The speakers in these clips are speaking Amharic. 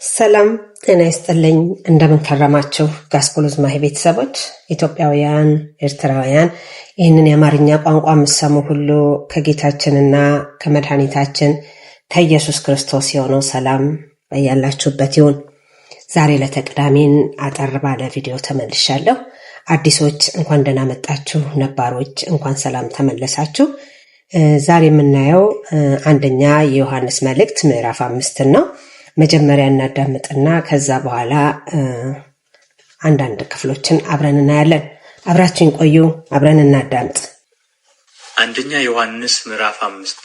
ሰላም ጤና ይስጥልኝ። እንደምን ከረማችሁ ጋስፖሎዝ ማህ ቤተሰቦች፣ ኢትዮጵያውያን፣ ኤርትራውያን ይህንን የአማርኛ ቋንቋ የምትሰሙ ሁሉ ከጌታችንና ከመድኃኒታችን ከኢየሱስ ክርስቶስ የሆነው ሰላም ያላችሁበት ይሁን። ዛሬ ለተቅዳሜን አጠር ባለ ቪዲዮ ተመልሻለሁ። አዲሶች እንኳን ደህና መጣችሁ፣ ነባሮች እንኳን ሰላም ተመለሳችሁ። ዛሬ የምናየው አንደኛ የዮሐንስ መልእክት ምዕራፍ 5 ነው። መጀመሪያ እናዳምጥና ከዛ በኋላ አንዳንድ ክፍሎችን አብረን እናያለን። አብራችሁን ቆዩ፣ አብረን እናዳምጥ። አንደኛ ዮሐንስ ምዕራፍ 5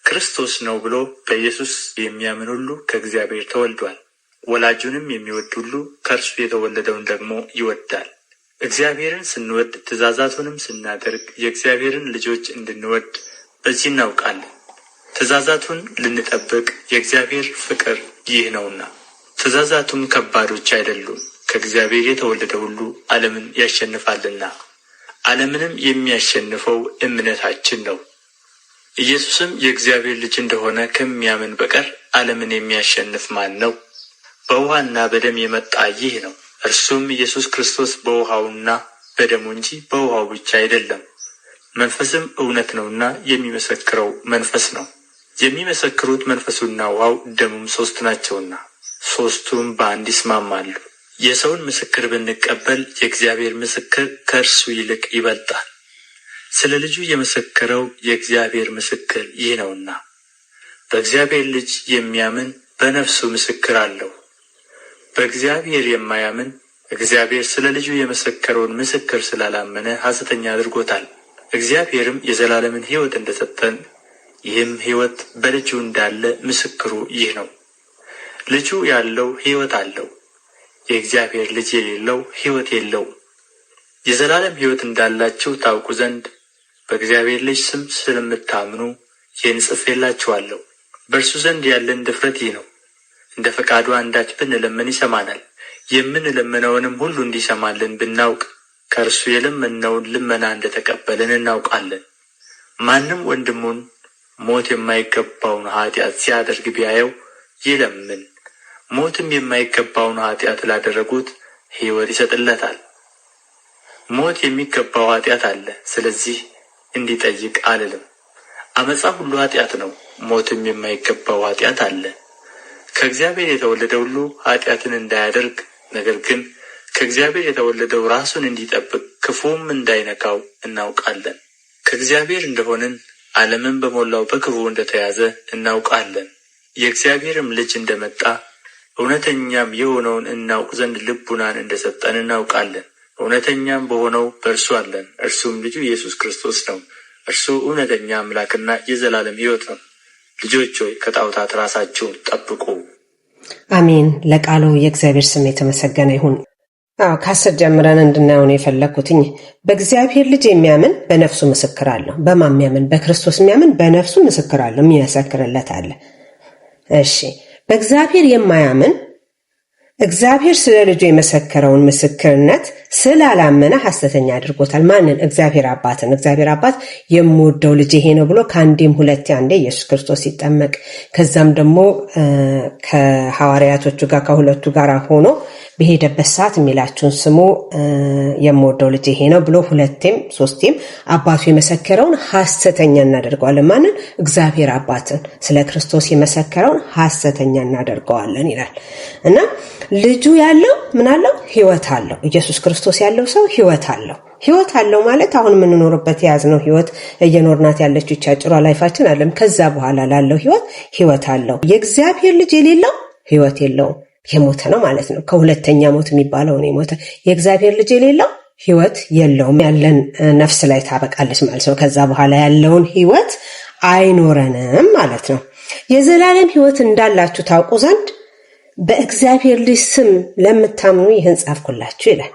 ክርስቶስ ነው ብሎ በኢየሱስ የሚያምን ሁሉ ከእግዚአብሔር ተወልዷል። ወላጁንም የሚወድ ሁሉ ከእርሱ የተወለደውን ደግሞ ይወዳል። እግዚአብሔርን ስንወድ ትእዛዛቱንም ስናደርግ የእግዚአብሔርን ልጆች እንድንወድ በዚህ እናውቃለን። ትእዛዛቱን ልንጠብቅ የእግዚአብሔር ፍቅር ይህ ነውና። ትእዛዛቱም ከባዶች አይደሉም። ከእግዚአብሔር የተወለደ ሁሉ ዓለምን ያሸንፋልና፣ ዓለምንም የሚያሸንፈው እምነታችን ነው። ኢየሱስም የእግዚአብሔር ልጅ እንደሆነ ከሚያምን በቀር ዓለምን የሚያሸንፍ ማን ነው? በውሃና በደም የመጣ ይህ ነው፣ እርሱም ኢየሱስ ክርስቶስ በውሃውና በደሙ እንጂ በውሃው ብቻ አይደለም። መንፈስም እውነት ነውና የሚመሰክረው መንፈስ ነው። የሚመሰክሩት መንፈሱና ውሃው ደሙም ሦስት ናቸውና ሦስቱም በአንድ ይስማማሉ። የሰውን ምስክር ብንቀበል የእግዚአብሔር ምስክር ከእርሱ ይልቅ ይበልጣል። ስለ ልጁ የመሰከረው የእግዚአብሔር ምስክር ይህ ነውና። በእግዚአብሔር ልጅ የሚያምን በነፍሱ ምስክር አለው። በእግዚአብሔር የማያምን እግዚአብሔር ስለ ልጁ የመሰከረውን ምስክር ስላላመነ ሐሰተኛ አድርጎታል። እግዚአብሔርም የዘላለምን ሕይወት እንደሰጠን ይህም ሕይወት በልጁ እንዳለ ምስክሩ ይህ ነው። ልጁ ያለው ሕይወት አለው፣ የእግዚአብሔር ልጅ የሌለው ሕይወት የለውም። የዘላለም ሕይወት እንዳላችሁ ታውቁ ዘንድ በእግዚአብሔር ልጅ ስም ስለምታምኑ ይህን ጽፌላችኋለሁ። በእርሱ ዘንድ ያለን ድፍረት ይህ ነው፣ እንደ ፈቃዱ አንዳች ብንለምን ይሰማናል። የምንለምነውንም ሁሉ እንዲሰማልን ብናውቅ ከእርሱ የለመንነውን ልመና እንደተቀበልን እናውቃለን። ማንም ወንድሙን ሞት የማይገባውን ኃጢአት ሲያደርግ ቢያየው ይለምን፣ ሞትም የማይገባውን ኃጢአት ላደረጉት ሕይወት ይሰጥለታል። ሞት የሚገባው ኃጢአት አለ፣ ስለዚህ እንዲጠይቅ አልልም። ዓመፃ ሁሉ ኃጢአት ነው፣ ሞትም የማይገባው ኃጢአት አለ። ከእግዚአብሔር የተወለደ ሁሉ ኃጢአትን እንዳያደርግ፣ ነገር ግን ከእግዚአብሔር የተወለደው ራሱን እንዲጠብቅ ክፉም እንዳይነካው እናውቃለን። ከእግዚአብሔር እንደሆንን ዓለምን በሞላው በክፉ እንደተያዘ እናውቃለን። የእግዚአብሔርም ልጅ እንደመጣ እውነተኛም የሆነውን እናውቅ ዘንድ ልቡናን እንደሰጠን እናውቃለን። እውነተኛም በሆነው በእርሱ አለን፣ እርሱም ልጁ ኢየሱስ ክርስቶስ ነው። እርሱ እውነተኛ አምላክና የዘላለም ሕይወት ነው። ልጆች ሆይ ከጣዖታት ራሳችሁን ጠብቁ። አሜን። ለቃሉ የእግዚአብሔር ስም የተመሰገነ ይሁን። ከ10 ጀምረን እንድናየው ነው የፈለኩትኝ። በእግዚአብሔር ልጅ የሚያምን በነፍሱ ምስክር አለው። በማሚያምን በክርስቶስ የሚያምን በነፍሱ ምስክር አለው፣ የሚመሰክርለት አለ። እሺ፣ በእግዚአብሔር የማያምን እግዚአብሔር ስለ ልጁ የመሰከረውን ምስክርነት ስላላመነ ሐሰተኛ አድርጎታል። ማንን? እግዚአብሔር አባትን። እግዚአብሔር አባት የምወደው ልጅ ይሄ ነው ብሎ ከአንዴም ሁለቴ አንዴ ኢየሱስ ክርስቶስ ሲጠመቅ፣ ከዛም ደግሞ ከሐዋርያቶቹ ጋር ከሁለቱ ጋር ሆኖ በሄደበት ሰዓት የሚላችሁን ስሙ፣ የምወደው ልጅ ይሄ ነው ብሎ ሁለቴም ሶስቴም አባቱ የመሰከረውን ሐሰተኛ እናደርገዋለን። ማንን? እግዚአብሔር አባትን። ስለ ክርስቶስ የመሰከረውን ሐሰተኛ እናደርገዋለን ይላል እና ልጁ ያለው ምን አለው? ሕይወት አለው። ኢየሱስ ክርስቶስ ያለው ሰው ሕይወት አለው። ሕይወት አለው ማለት አሁን የምንኖርበት የያዝነው ሕይወት እየኖርናት ያለችው ይቻጭሯ ላይፋችን አለም። ከዛ በኋላ ላለው ሕይወት አለው። የእግዚአብሔር ልጅ የሌለው ሕይወት የለውም፣ የሞተ ነው ማለት ነው። ከሁለተኛ ሞት የሚባለው ነው የሞተ። የእግዚአብሔር ልጅ የሌለው ሕይወት የለውም። ያለን ነፍስ ላይ ታበቃለች ማለት ነው። ከዛ በኋላ ያለውን ሕይወት አይኖረንም ማለት ነው። የዘላለም ሕይወት እንዳላችሁ ታውቁ ዘንድ በእግዚአብሔር ልጅ ስም ለምታምኑ ይህን ጻፍኩላችሁ ይላል።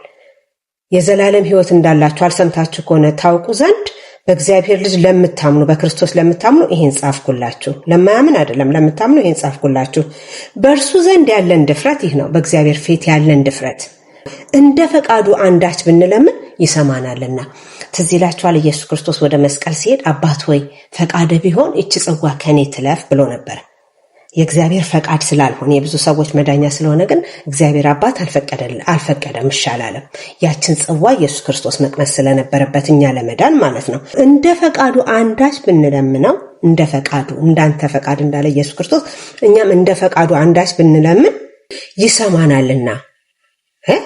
የዘላለም ሕይወት እንዳላችሁ አልሰምታችሁ ከሆነ ታውቁ ዘንድ በእግዚአብሔር ልጅ ለምታምኑ፣ በክርስቶስ ለምታምኑ ይህን ጻፍኩላችሁ። ለማያምን አይደለም፣ ለምታምኑ ይህን ጻፍኩላችሁ። በእርሱ ዘንድ ያለን ድፍረት ይህ ነው፣ በእግዚአብሔር ፊት ያለን ድፍረት እንደ ፈቃዱ አንዳች ብንለምን ይሰማናልና። ትዝ ይላችኋል፣ ኢየሱስ ክርስቶስ ወደ መስቀል ሲሄድ አባት ሆይ ፈቃደ ቢሆን እቺ ጽዋ ከኔ ትለፍ ብሎ ነበር። የእግዚአብሔር ፈቃድ ስላልሆነ የብዙ ሰዎች መዳኛ ስለሆነ ግን እግዚአብሔር አባት አልፈቀደም ይሻላልም። ያችን ጽዋ ኢየሱስ ክርስቶስ መቅመስ ስለነበረበት እኛ ለመዳን ማለት ነው። እንደ ፈቃዱ አንዳች ብንለምነው እንደ ፈቃዱ እንዳንተ ፈቃድ እንዳለ ኢየሱስ ክርስቶስ እኛም እንደ ፈቃዱ አንዳች ብንለምን ይሰማናልና።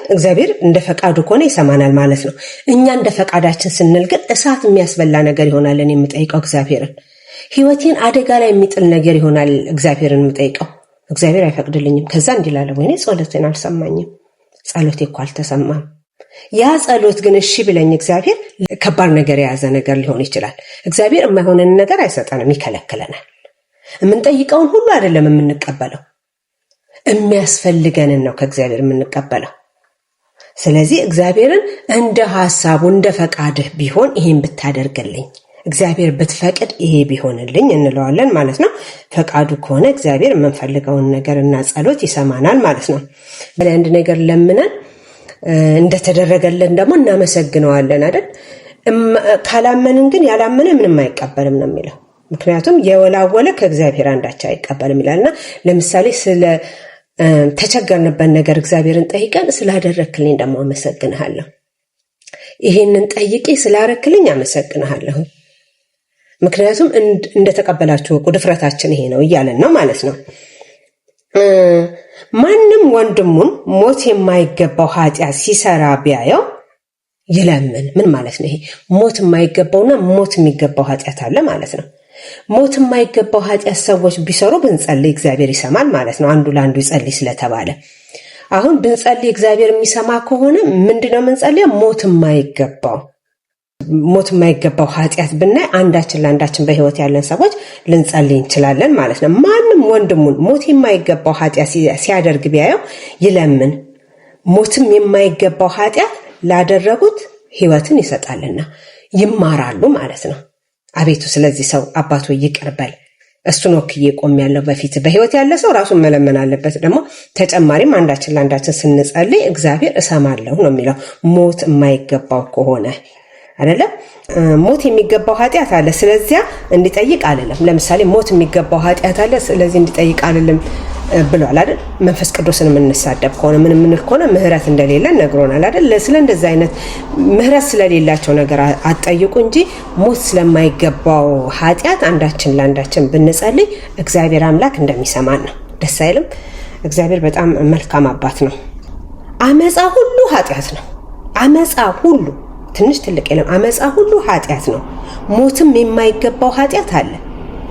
እግዚአብሔር እንደ ፈቃዱ ከሆነ ይሰማናል ማለት ነው። እኛ እንደ ፈቃዳችን ስንል ግን እሳት የሚያስበላ ነገር ይሆናልን የምጠይቀው እግዚአብሔርን። ህይወቴን አደጋ ላይ የሚጥል ነገር ይሆናል እግዚአብሔርን የምጠይቀው። እግዚአብሔር አይፈቅድልኝም። ከዛ እንዲላለ ወይኔ ጸሎቴን አልሰማኝም፣ ጸሎቴ እኮ አልተሰማም። ያ ጸሎት ግን እሺ ብለኝ እግዚአብሔር ከባድ ነገር የያዘ ነገር ሊሆን ይችላል። እግዚአብሔር የማይሆንን ነገር አይሰጠንም፣ ይከለክለናል። የምንጠይቀውን ሁሉ አይደለም የምንቀበለው፣ የሚያስፈልገንን ነው ከእግዚአብሔር የምንቀበለው። ስለዚህ እግዚአብሔርን እንደ ሐሳቡ እንደ ፈቃድህ ቢሆን ይሄን ብታደርግልኝ፣ እግዚአብሔር ብትፈቅድ ይሄ ቢሆንልኝ እንለዋለን ማለት ነው። ፈቃዱ ከሆነ እግዚአብሔር የምንፈልገውን ነገርና ጸሎት ይሰማናል ማለት ነው። አንድ ነገር ለምነን እንደተደረገልን ደግሞ እናመሰግነዋለን አይደል? ካላመንን ግን ያላመነ ምንም አይቀበልም ነው የሚለው። ምክንያቱም የወላወለ ከእግዚአብሔር አንዳች አይቀበልም ይላልና ለምሳሌ ስለ ተቸገርንበት ነገር እግዚአብሔርን ጠይቀን ስላደረክልኝ ደግሞ አመሰግንሃለሁ፣ ይሄንን ጠይቄ ስላረክልኝ አመሰግንሃለሁ፣ ምክንያቱም እንደተቀበላችሁ ወቁ፣ ድፍረታችን ይሄ ነው እያለን ነው ማለት ነው። ማንም ወንድሙን ሞት የማይገባው ኃጢአት ሲሰራ ቢያየው ይለምን። ምን ማለት ነው ይሄ? ሞት የማይገባውና ሞት የሚገባው ኃጢአት አለ ማለት ነው። ሞት የማይገባው ኃጢአት ሰዎች ቢሰሩ ብንጸልይ እግዚአብሔር ይሰማል ማለት ነው። አንዱ ለአንዱ ይጸልይ ስለተባለ አሁን ብንጸልይ እግዚአብሔር የሚሰማ ከሆነ ምንድነው የምንጸልየው? ሞት የማይገባው ኃጢአት ብናይ አንዳችን ለአንዳችን በህይወት ያለን ሰዎች ልንጸልይ እንችላለን ማለት ነው። ማንም ወንድሙን ሞት የማይገባው ኃጢአት ሲያደርግ ቢያየው ይለምን፣ ሞትም የማይገባው ኃጢአት ላደረጉት ህይወትን ይሰጣልና ይማራሉ ማለት ነው። አቤቱ ስለዚህ ሰው አባቶ ይቅር በል፣ እሱን ወክዬ ቆሜያለሁ በፊት። በህይወት ያለ ሰው ራሱን መለመን አለበት። ደግሞ ተጨማሪም አንዳችን ለአንዳችን ስንጸልይ እግዚአብሔር እሰማለሁ ነው የሚለው። ሞት የማይገባው ከሆነ አይደለም። ሞት የሚገባው ኃጢአት አለ ስለዚያ እንዲጠይቅ አይደለም። ለምሳሌ ሞት የሚገባው ኃጢአት አለ ስለዚህ እንዲጠይቅ አይደለም ብሏል አይደል? መንፈስ ቅዱስን የምንሳደብ ከሆነ ምን የምንል ከሆነ ምህረት እንደሌለ ነግሮናል አይደል? ስለ እንደዚህ አይነት ምህረት ስለሌላቸው ነገር አትጠይቁ እንጂ ሞት ስለማይገባው ኃጢአት አንዳችን ለአንዳችን ብንጸልይ እግዚአብሔር አምላክ እንደሚሰማን ነው። ደስ አይልም? እግዚአብሔር በጣም መልካም አባት ነው። አመፃ ሁሉ ኃጢአት ነው። አመፃ ሁሉ ትንሽ ትልቅ የለም። አመፃ ሁሉ ኃጢአት ነው። ሞትም የማይገባው ኃጢአት አለ።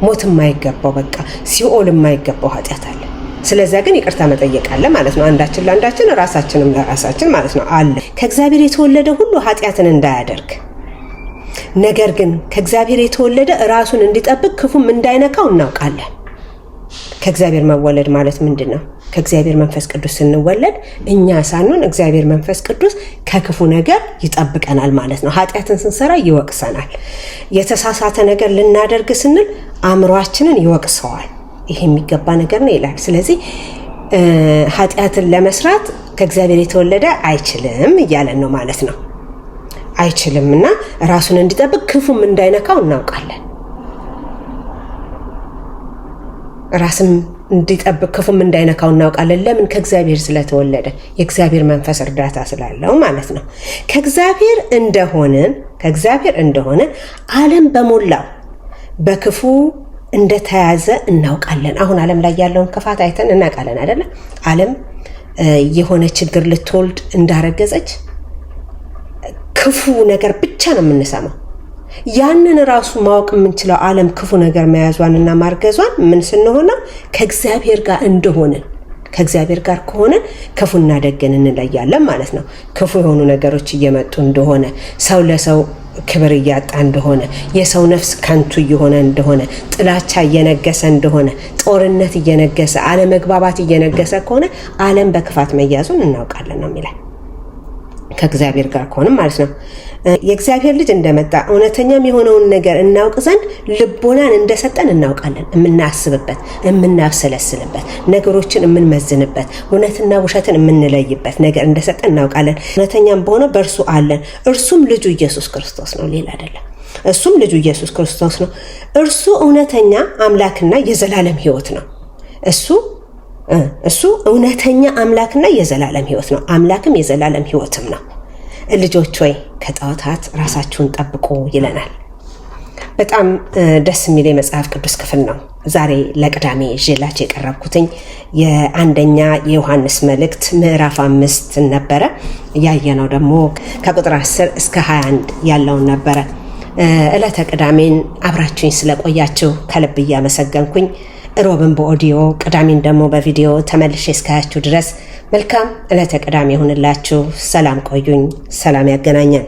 ሞት የማይገባው በቃ ሲኦል የማይገባው ኃጢአት አለ። ስለዚህ ግን ይቅርታ መጠየቅ አለ ማለት ነው። አንዳችን ለአንዳችን ራሳችንም ለራሳችን ማለት ነው አለ። ከእግዚአብሔር የተወለደ ሁሉ ኃጢአትን እንዳያደርግ፣ ነገር ግን ከእግዚአብሔር የተወለደ ራሱን እንዲጠብቅ ክፉም እንዳይነካው እናውቃለን። ከእግዚአብሔር መወለድ ማለት ምንድን ነው? ከእግዚአብሔር መንፈስ ቅዱስ ስንወለድ እኛ ሳንሆን እግዚአብሔር መንፈስ ቅዱስ ከክፉ ነገር ይጠብቀናል ማለት ነው። ኃጢአትን ስንሰራ ይወቅሰናል። የተሳሳተ ነገር ልናደርግ ስንል አእምሯችንን ይወቅሰዋል። ይሄ የሚገባ ነገር ነው ይላል። ስለዚህ ኃጢአትን ለመስራት ከእግዚአብሔር የተወለደ አይችልም እያለን ነው ማለት ነው። አይችልምና ራሱን እንዲጠብቅ ክፉም እንዳይነካው እናውቃለን። ራስም እንዲጠብቅ ክፉም እንዳይነካው እናውቃለን። ለምን? ከእግዚአብሔር ስለተወለደ የእግዚአብሔር መንፈስ እርዳታ ስላለው ማለት ነው። ከእግዚአብሔር እንደሆነ ዓለም በሞላው በክፉ እንደተያዘ እናውቃለን። አሁን ዓለም ላይ ያለውን ክፋት አይተን እናውቃለን አይደለ? ዓለም የሆነ ችግር ልትወልድ እንዳረገዘች ክፉ ነገር ብቻ ነው የምንሰማው። ያንን ራሱ ማወቅ የምንችለው ዓለም ክፉ ነገር መያዟንና ማርገዟን ምን ስንሆን ነው? ከእግዚአብሔር ጋር እንደሆነ። ከእግዚአብሔር ጋር ከሆነ ክፉና ደግን እንለያለን ማለት ነው። ክፉ የሆኑ ነገሮች እየመጡ እንደሆነ፣ ሰው ለሰው ክብር እያጣ እንደሆነ፣ የሰው ነፍስ ከንቱ እየሆነ እንደሆነ፣ ጥላቻ እየነገሰ እንደሆነ፣ ጦርነት እየነገሰ፣ አለመግባባት እየነገሰ ከሆነ ዓለም በክፋት መያዙን እናውቃለን ነው የሚለው። ከእግዚአብሔር ጋር ከሆነ ማለት ነው። የእግዚአብሔር ልጅ እንደመጣ እውነተኛም የሆነውን ነገር እናውቅ ዘንድ ልቦናን እንደሰጠን እናውቃለን። የምናስብበት፣ የምናብሰለስልበት፣ ነገሮችን የምንመዝንበት፣ እውነትና ውሸትን የምንለይበት ነገር እንደሰጠን እናውቃለን። እውነተኛም በሆነ በእርሱ አለን፣ እርሱም ልጁ ኢየሱስ ክርስቶስ ነው፣ ሌላ አይደለም። እሱም ልጁ ኢየሱስ ክርስቶስ ነው። እርሱ እውነተኛ አምላክና የዘላለም ሕይወት ነው። እሱ እውነተኛ አምላክና የዘላለም ሕይወት ነው። አምላክም የዘላለም ሕይወትም ነው። ልጆች ሆይ ከጣዖታት ራሳችሁን ጠብቁ ይለናል። በጣም ደስ የሚል የመጽሐፍ ቅዱስ ክፍል ነው። ዛሬ ለቅዳሜ ይዤላችሁ የቀረብኩትኝ የአንደኛ የዮሐንስ መልእክት ምዕራፍ 5 ነበረ። ያየነው ደግሞ ከቁጥር 10 እስከ 21 ያለውን ነበረ። ዕለተ ቅዳሜን አብራችሁኝ ስለቆያችሁ ከልብ እያመሰገንኩኝ ሮብን በኦዲዮ ቅዳሜን ደግሞ በቪዲዮ ተመልሼ እስካያችሁ ድረስ መልካም ዕለተ ቅዳሜ ይሁንላችሁ። ሰላም ቆዩኝ። ሰላም ያገናኘን።